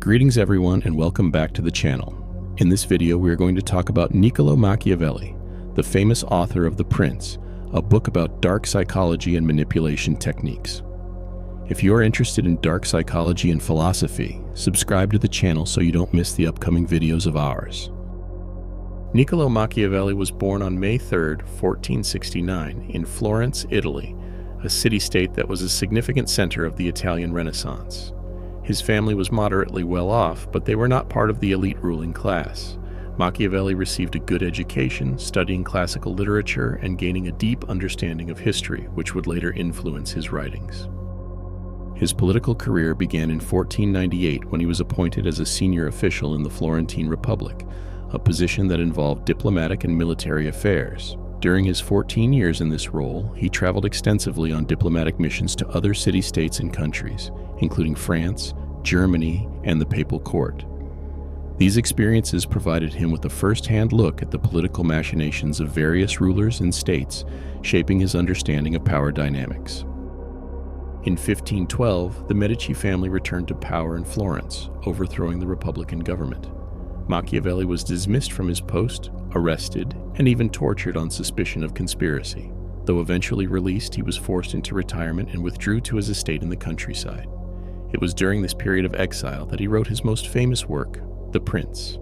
Greetings everyone and welcome back to the channel. In this video we are going to talk about Niccolò Machiavelli, the famous author of The Prince, a book about dark psychology and manipulation techniques. If you are interested in dark psychology and philosophy, subscribe to the channel so you don't miss the upcoming videos of ours. Niccolò Machiavelli was born on May 3, 1469, in Florence, Italy, a city-state that was a significant center of the Italian Renaissance. His family was moderately well off, but they were not part of the elite ruling class. Machiavelli received a good education, studying classical literature and gaining a deep understanding of history, which would later influence his writings. His political career began in 1498 when he was appointed as a senior official in the Florentine Republic, a position that involved diplomatic and military affairs. During his 14 years in this role, he traveled extensively on diplomatic missions to other city-states and countries, including France, Germany, and the Papal Court. These experiences provided him with a first-hand look at the political machinations of various rulers and states, shaping his understanding of power dynamics. In 1512, the Medici family returned to power in Florence, overthrowing the Republican government. Machiavelli was dismissed from his post, arrested, and even tortured on suspicion of conspiracy. Though eventually released, he was forced into retirement and withdrew to his estate in the countryside. It was during this period of exile that he wrote his most famous work, The Prince.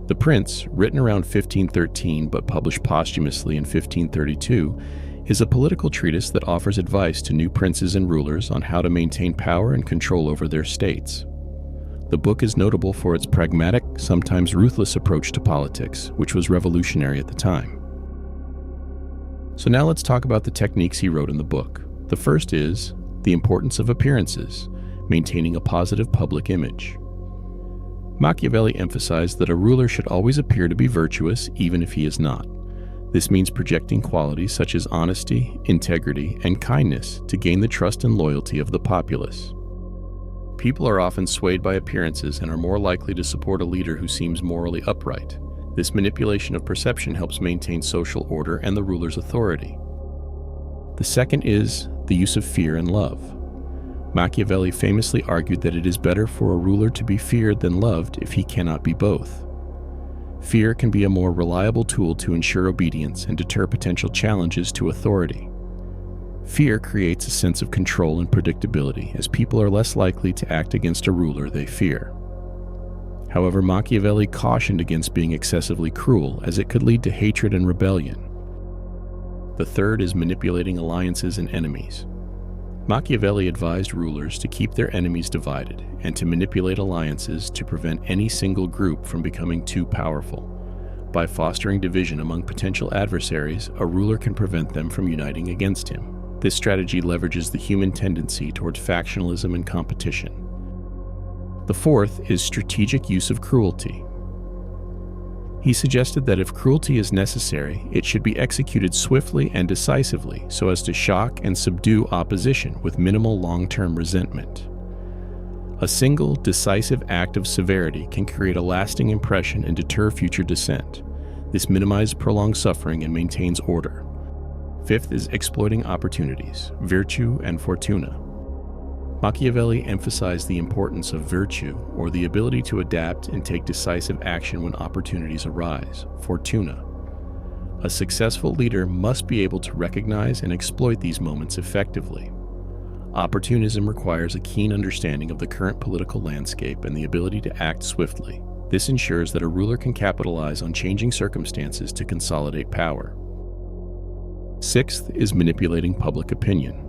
The Prince, written around 1513 but published posthumously in 1532, is a political treatise that offers advice to new princes and rulers on how to maintain power and control over their states. The book is notable for its pragmatic, sometimes ruthless approach to politics, which was revolutionary at the time. So now let's talk about the techniques he wrote in the book. The first is the importance of appearances, maintaining a positive public image. Machiavelli emphasized that a ruler should always appear to be virtuous even if he is not. This means projecting qualities such as honesty, integrity, and kindness to gain the trust and loyalty of the populace. People are often swayed by appearances and are more likely to support a leader who seems morally upright. This manipulation of perception helps maintain social order and the ruler's authority. The second is the use of fear and love. Machiavelli famously argued that it is better for a ruler to be feared than loved if he cannot be both. Fear can be a more reliable tool to ensure obedience and deter potential challenges to authority. Fear creates a sense of control and predictability, as people are less likely to act against a ruler they fear. However, Machiavelli cautioned against being excessively cruel, as it could lead to hatred and rebellion. The third is manipulating alliances and enemies. Machiavelli advised rulers to keep their enemies divided and to manipulate alliances to prevent any single group from becoming too powerful. By fostering division among potential adversaries, a ruler can prevent them from uniting against him. This strategy leverages the human tendency towards factionalism and competition. The fourth is strategic use of cruelty. He suggested that if cruelty is necessary, it should be executed swiftly and decisively so as to shock and subdue opposition with minimal long-term resentment. A single, decisive act of severity can create a lasting impression and deter future dissent. This minimizes prolonged suffering and maintains order. Fifth is exploiting opportunities, virtue and fortuna. Machiavelli emphasized the importance of virtue, or the ability to adapt and take decisive action when opportunities arise, fortuna. A successful leader must be able to recognize and exploit these moments effectively. Opportunism requires a keen understanding of the current political landscape and the ability to act swiftly. This ensures that a ruler can capitalize on changing circumstances to consolidate power. Sixth is manipulating public opinion.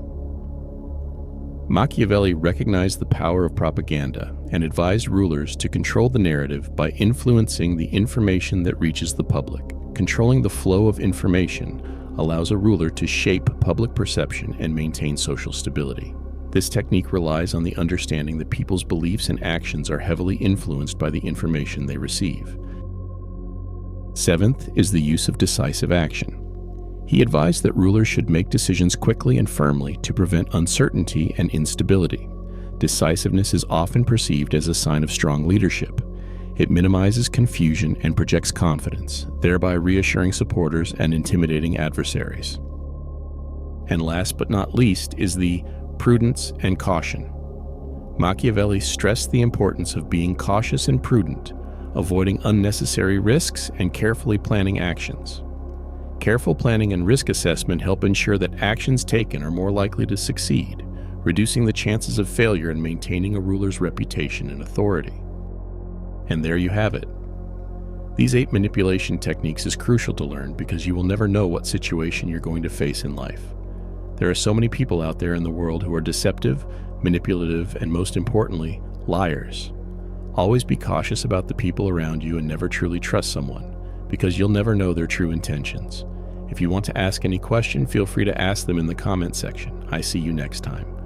Machiavelli recognized the power of propaganda and advised rulers to control the narrative by influencing the information that reaches the public. Controlling the flow of information allows a ruler to shape public perception and maintain social stability. This technique relies on the understanding that people's beliefs and actions are heavily influenced by the information they receive. Seventh is the use of decisive action. He advised that rulers should make decisions quickly and firmly to prevent uncertainty and instability. Decisiveness is often perceived as a sign of strong leadership. It minimizes confusion and projects confidence, thereby reassuring supporters and intimidating adversaries. And last but not least is the prudence and caution. Machiavelli stressed the importance of being cautious and prudent, avoiding unnecessary risks, and carefully planning actions. Careful planning and risk assessment help ensure that actions taken are more likely to succeed, reducing the chances of failure and maintaining a ruler's reputation and authority. And there you have it. These 8 manipulation techniques is crucial to learn because you will never know what situation you're going to face in life. There are so many people out there in the world who are deceptive, manipulative, and most importantly, liars. Always be cautious about the people around you and never truly trust someone, because you'll never know their true intentions. If you want to ask any question, feel free to ask them in the comment section. I see you next time.